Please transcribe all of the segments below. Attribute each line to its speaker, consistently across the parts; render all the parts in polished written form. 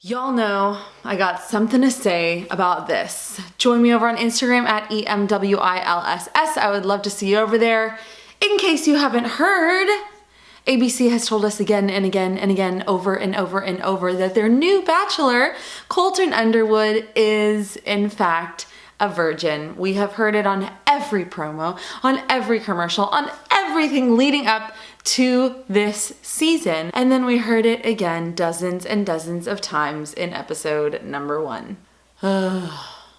Speaker 1: Y'all know I got something to say about this. Join me over on Instagram at emwilsonbooking. I would love to see you over there. In case you haven't heard, ABC has told us again and again and again, over and over and over, that their new Bachelor, Colton Underwood, is in fact a virgin. We have heard it on every promo, on every commercial, on everything leading up to this season. And then we heard it again dozens and dozens of times in episode number 1. I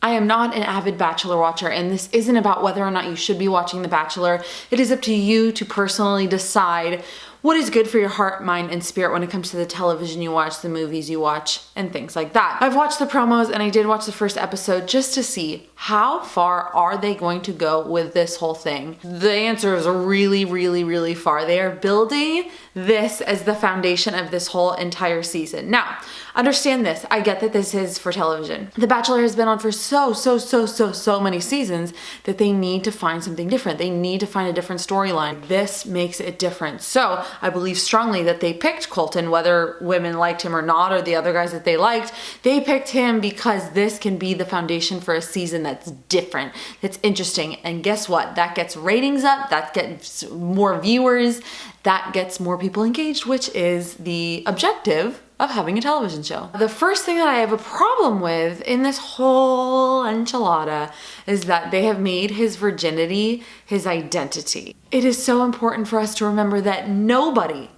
Speaker 1: am not an avid Bachelor watcher, and this isn't about whether or not you should be watching The Bachelor. It is up to you to personally decide what is good for your heart, mind, and spirit when it comes to the television you watch, the movies you watch, and things like that. I've watched the promos and I did watch the first episode just to see how far are they going to go with this whole thing. The answer is really, really, really far. They are building this as the foundation of this whole entire season. Now, understand this. I get that this is for television. The Bachelor has been on for so many seasons that they need to find something different. They need to find a different storyline. This makes it different. So I believe strongly that they picked Colton, whether women liked him or not, or the other guys that they liked. They picked him because this can be the foundation for a season that's different, that's interesting. And guess what? That gets ratings up, that gets more viewers, that gets more people engaged, which is the objective of having a television show. The first thing that I have a problem with in this whole enchilada is that they have made his virginity his identity. It is so important for us to remember that nobody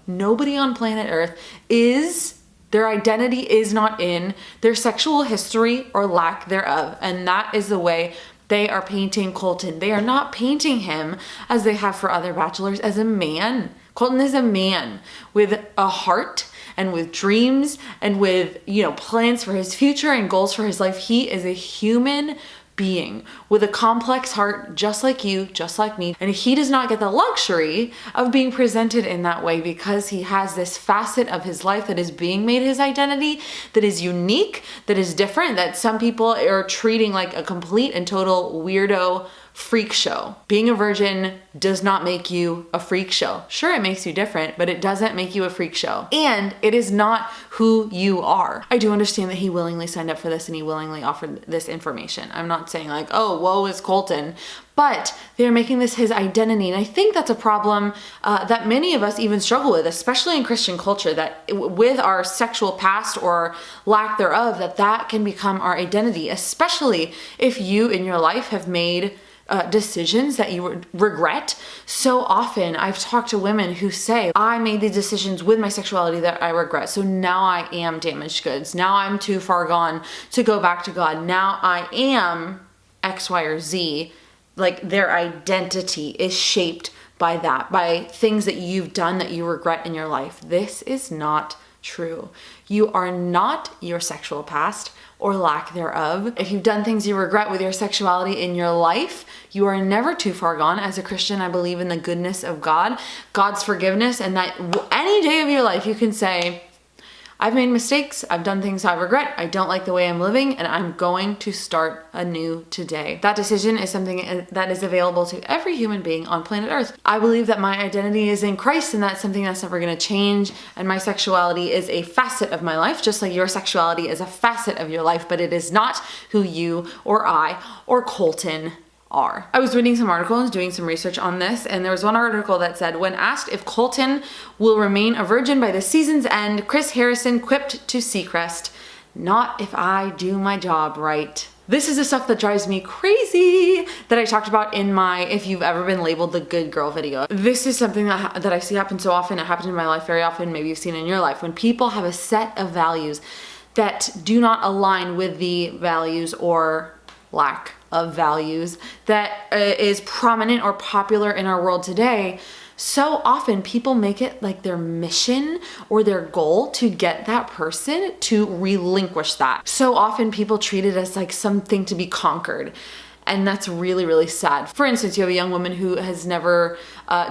Speaker 1: on planet Earth their identity is not in their sexual history or lack thereof. And that is the way they are painting Colton. They are not painting him, as they have for other bachelors, as a man. Colton is a man with a heart and with dreams and with, plans for his future and goals for his life. He is a human being with a complex heart, just like you, just like me. And he does not get the luxury of being presented in that way because he has this facet of his life that is being made his identity, that is unique, that is different, that some people are treating like a complete and total weirdo freak show. Being a virgin does not make you a freak show. Sure, it makes you different, but it doesn't make you a freak show. And it is not who you are. I do understand that he willingly signed up for this and he willingly offered this information. I'm not saying like, oh, woe is Colton, but they're making this his identity. And I think that's a problem that many of us even struggle with, especially in Christian culture, that with our sexual past or lack thereof, that can become our identity, especially if you in your life have made decisions that you regret. So often I've talked to women who say, I made these decisions with my sexuality that I regret. So now I am damaged goods. Now I'm too far gone to go back to God. Now I am X, Y, or Z. Like their identity is shaped by that, by things that you've done that you regret in your life. This is not true. You are not your sexual past or lack thereof. If you've done things you regret with your sexuality in your life, you are never too far gone. As a Christian, I believe in the goodness of God, God's forgiveness, and that any day of your life you can say, I've made mistakes, I've done things I regret, I don't like the way I'm living, and I'm going to start anew today. That decision is something that is available to every human being on planet Earth. I believe that my identity is in Christ, and that's something that's never going to change, and my sexuality is a facet of my life, just like your sexuality is a facet of your life, but it is not who you or I or Colton are. I was reading some articles, doing some research on this, and there was one article that said, when asked if Colton will remain a virgin by the season's end, Chris Harrison quipped to Seacrest, "Not if I do my job right." This is the stuff that drives me crazy that I talked about in my If You've Ever Been Labeled the Good Girl video. This is something that I see happen so often. It happens in my life very often. Maybe you've seen it in your life. When people have a set of values that do not align with the values or lack of values that is prominent or popular in our world today, so often people make it like their mission or their goal to get that person to relinquish that. So often people treat it as like something to be conquered. And that's really, really sad. For instance, you have a young woman who has never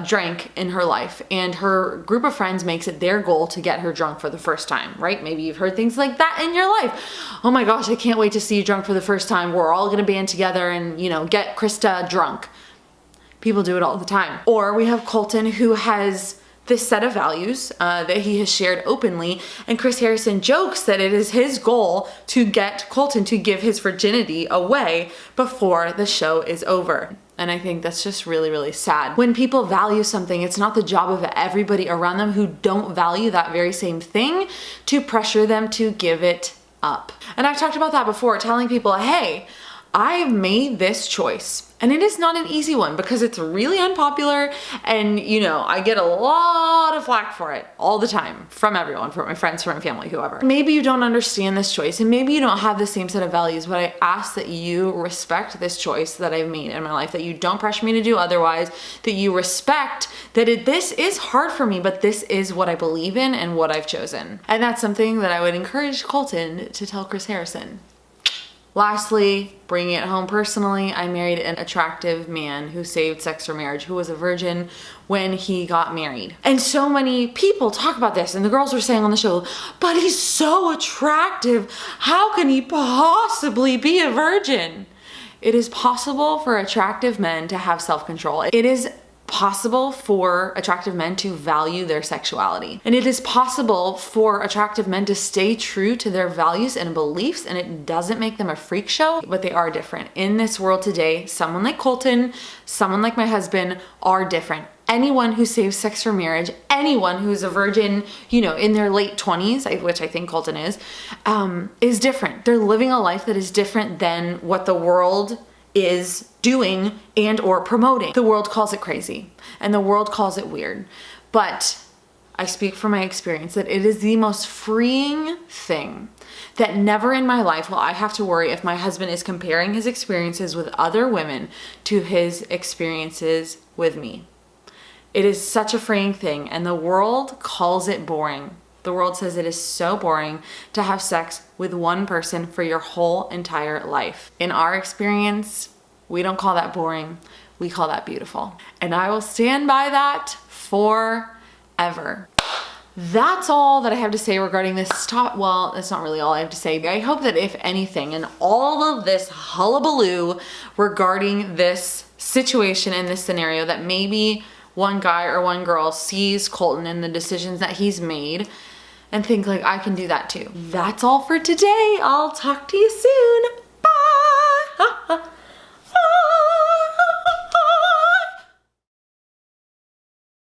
Speaker 1: drank in her life, and her group of friends makes it their goal to get her drunk for the first time, right? Maybe you've heard things like that in your life. Oh my gosh, I can't wait to see you drunk for the first time. We're all gonna band together and, get Krista drunk. People do it all the time. Or we have Colton, who has this set of values that he has shared openly, and Chris Harrison jokes that it is his goal to get Colton to give his virginity away before the show is over. And I think that's just really, really sad. When people value something, it's not the job of everybody around them who don't value that very same thing to pressure them to give it up. And I've talked about that before, telling people, hey, I've made this choice. And it is not an easy one because it's really unpopular, and you know, I get a lot of flack for it all the time from everyone, from my friends, from my family, whoever. Maybe you don't understand this choice and maybe you don't have the same set of values, but I ask that you respect this choice that I've made in my life, that you don't pressure me to do otherwise, that you respect that this is hard for me, but this is what I believe in and what I've chosen. And that's something that I would encourage Colton to tell Chris Harrison. Lastly, bringing it home personally, I married an attractive man who saved sex for marriage, who was a virgin when he got married. And so many people talk about this, and the girls were saying on the show, but he's so attractive. How can he possibly be a virgin? It is possible for attractive men to have self-control. It is possible for attractive men to value their sexuality. And it is possible for attractive men to stay true to their values and beliefs, and it doesn't make them a freak show, but they are different. In this world today, someone like Colton, someone like my husband are different. Anyone who saves sex for marriage, anyone who's a virgin, you know, in their late 20s, which I think Colton is different. They're living a life that is different than what the world is doing and or promoting. The world calls it crazy and the world calls it weird, but I speak from my experience that it is the most freeing thing, that never in my life will I have to worry if my husband is comparing his experiences with other women to his experiences with me. It is such a freeing thing, and the world calls it boring. The world says it is so boring to have sex with one person for your whole entire life. In our experience, we don't call that boring. We call that beautiful. And I will stand by that forever. That's all that I have to say regarding this topic. Well, that's not really all I have to say. I hope that if anything, in all of this hullabaloo regarding this situation and this scenario, that maybe one guy or one girl sees Colton and the decisions that he's made and think like, I can do that too. That's all for today. I'll talk to you soon.